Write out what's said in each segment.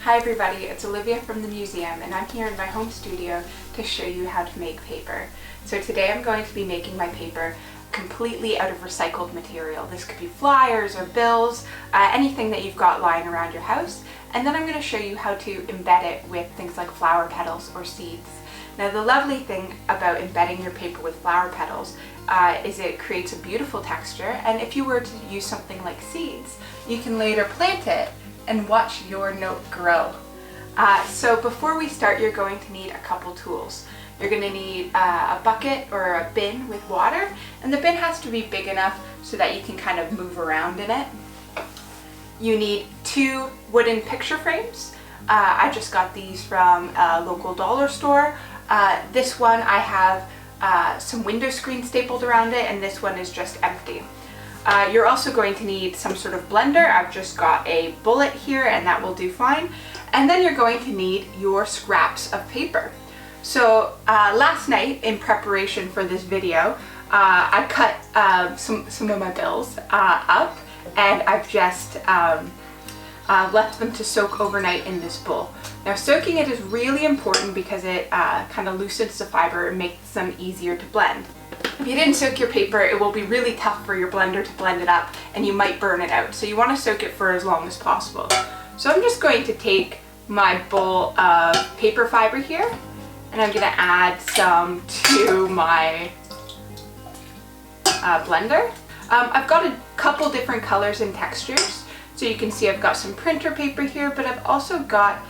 Hi everybody, it's Olivia from the museum and I'm here in my home studio to show you how to make paper. So today I'm going to be making my paper completely out of recycled material. This could be flyers or bills, anything that you've got lying around your house. And then I'm going to show you how to embed it with things like flower petals or seeds. Now the lovely thing about embedding your paper with flower petals is it creates a beautiful texture, and if you were to use something like seeds, you can later plant it and watch your note grow. So before we start, you're going to need a couple tools. You're going to need a bucket or a bin with water, and the bin has to be big enough so that you can kind of move around in it. You need 2 wooden picture frames. I just got these from a local dollar store. This one I have some window screen stapled around it, and this one is just empty. You're also going to need some sort of blender. I've just got a bullet here and that will do fine. And then you're going to need your scraps of paper. So last night in preparation for this video, I cut some of my bills up, and I've just left them to soak overnight in this bowl. Now soaking it is really important because it kind of loosens the fiber and makes them easier to blend. If you didn't soak your paper, it will be really tough for your blender to blend it up and you might burn it out. So you want to soak it for as long as possible. So I'm just going to take my bowl of paper fiber here and I'm going to add some to my blender. I've got a couple different colors and textures. So you can see I've got some printer paper here, but I've also got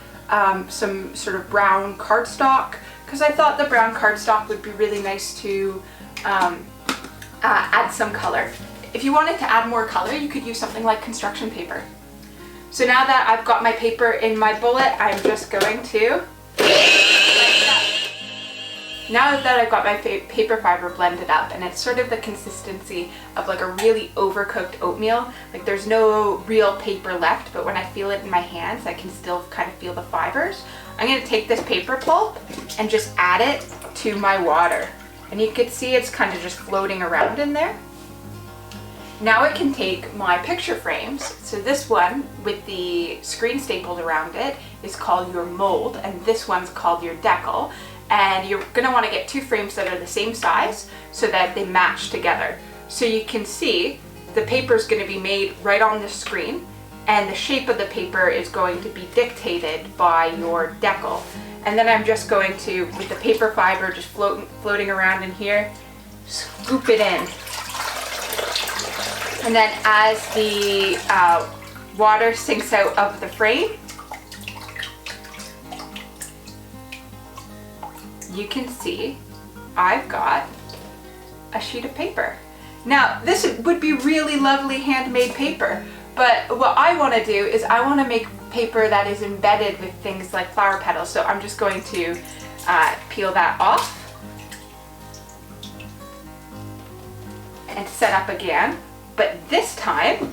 some sort of brown cardstock, because I thought the brown cardstock would be really nice to add some color. If you wanted to add more color, you could use something like construction paper. So now that I've got my paper in my bullet, I'm just going to blend it up. Now that I've got my paper fiber blended up, and it's sort of the consistency of like a really overcooked oatmeal, like there's no real paper left, but when I feel it in my hands, I can still kind of feel the fibers. I'm going to take this paper pulp and just add it to my water. And you can see it's kind of just floating around in there. Now I can take my picture frames. So this one with the screen stapled around it is called your mold, and this one's called your decal. And you're going to want to get 2 frames that are the same size so that they match together. So you can see the paper is going to be made right on the screen, and the shape of the paper is going to be dictated by your decal. And then I'm just going to, with the paper fiber just floating around in here, scoop it in. And then as the water sinks out of the frame, you can see I've got a sheet of paper. Now this would be really lovely handmade paper, but what I want to do is I want to make paper that is embedded with things like flower petals. So I'm just going to peel that off and set up again. But this time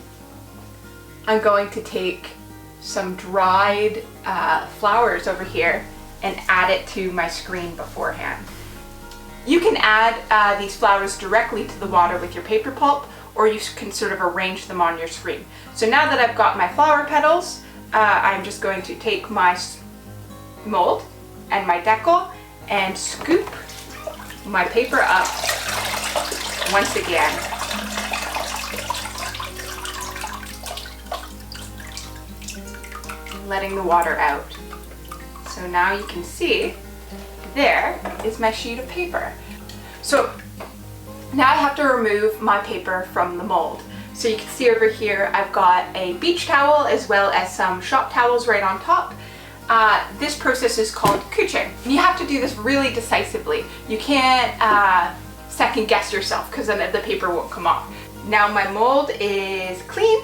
I'm going to take some dried flowers over here and add it to my screen beforehand. You can add these flowers directly to the water with your paper pulp, or you can sort of arrange them on your screen. So now that I've got my flower petals, I'm just going to take my mold and my decal and scoop my paper up once again. Letting the water out. So now you can see there is my sheet of paper. So now I have to remove my paper from the mold. So you can see over here I've got a beach towel as well as some shop towels right on top. This process is called couching. You have to do this really decisively. You can't second guess yourself, because then the paper won't come off. Now my mold is clean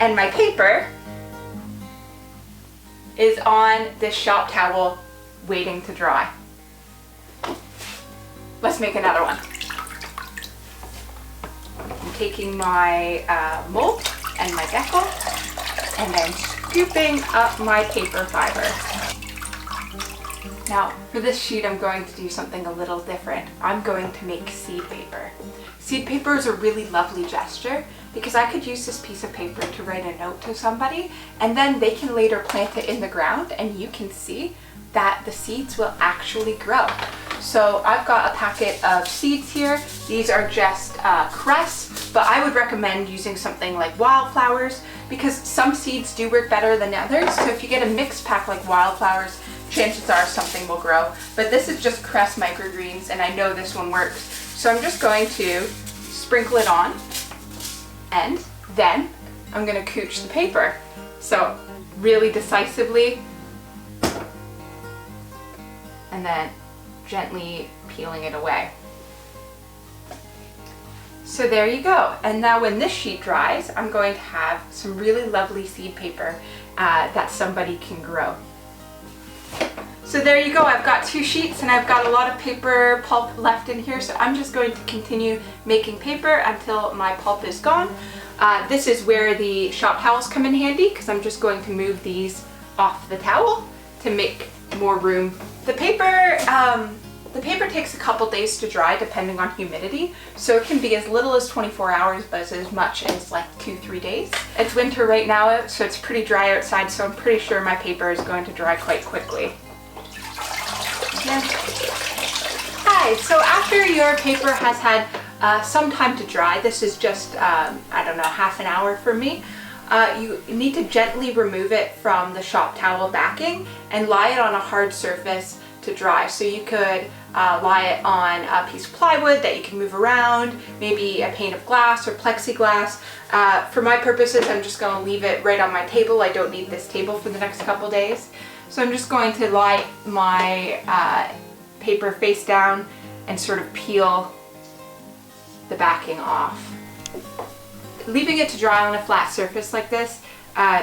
and my paper is on this shop towel waiting to dry. Let's make another one. I'm taking my mold and my decal and then scooping up my paper fiber. Now, for this sheet, I'm going to do something a little different. I'm going to make seed paper. Seed paper is a really lovely gesture because I could use this piece of paper to write a note to somebody, and then they can later plant it in the ground, and you can see that the seeds will actually grow. So I've got a packet of seeds here. These are just cress, but I would recommend using something like wildflowers because some seeds do work better than others. So if you get a mixed pack like wildflowers, chances are something will grow. But this is just cress microgreens, and I know this one works. So I'm just going to sprinkle it on, and then I'm going to cooch the paper. So really decisively, and then gently peeling it away. So there you go. And now when this sheet dries, I'm going to have some really lovely seed paper that somebody can grow. So there you go. I've got 2 sheets and I've got a lot of paper pulp left in here. So I'm just going to continue making paper until my pulp is gone. This is where the shop towels come in handy because I'm just going to move these off the towel to make more room. The paper takes a couple days to dry depending on humidity, so it can be as little as 24 hours but as much as like 2-3 days. It's winter right now, so it's pretty dry outside, so I'm pretty sure my paper is going to dry quite quickly. Yeah. Hi, so after your paper has had some time to dry, this is just, I don't know, half an hour for me, you need to gently remove it from the shop towel backing and lie it on a hard surface to dry. So you could lie it on a piece of plywood that you can move around, maybe a pane of glass or plexiglass. For my purposes, I'm just going to leave it right on my table. I don't need this table for the next couple days. So I'm just going to lie my paper face down and sort of peel the backing off. Leaving it to dry on a flat surface like this,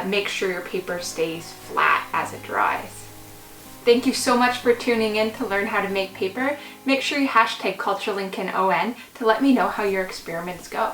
make sure your paper stays flat as it dries. Thank you so much for tuning in to learn how to make paper. Make sure you hashtag CultureLincolnON to let me know how your experiments go.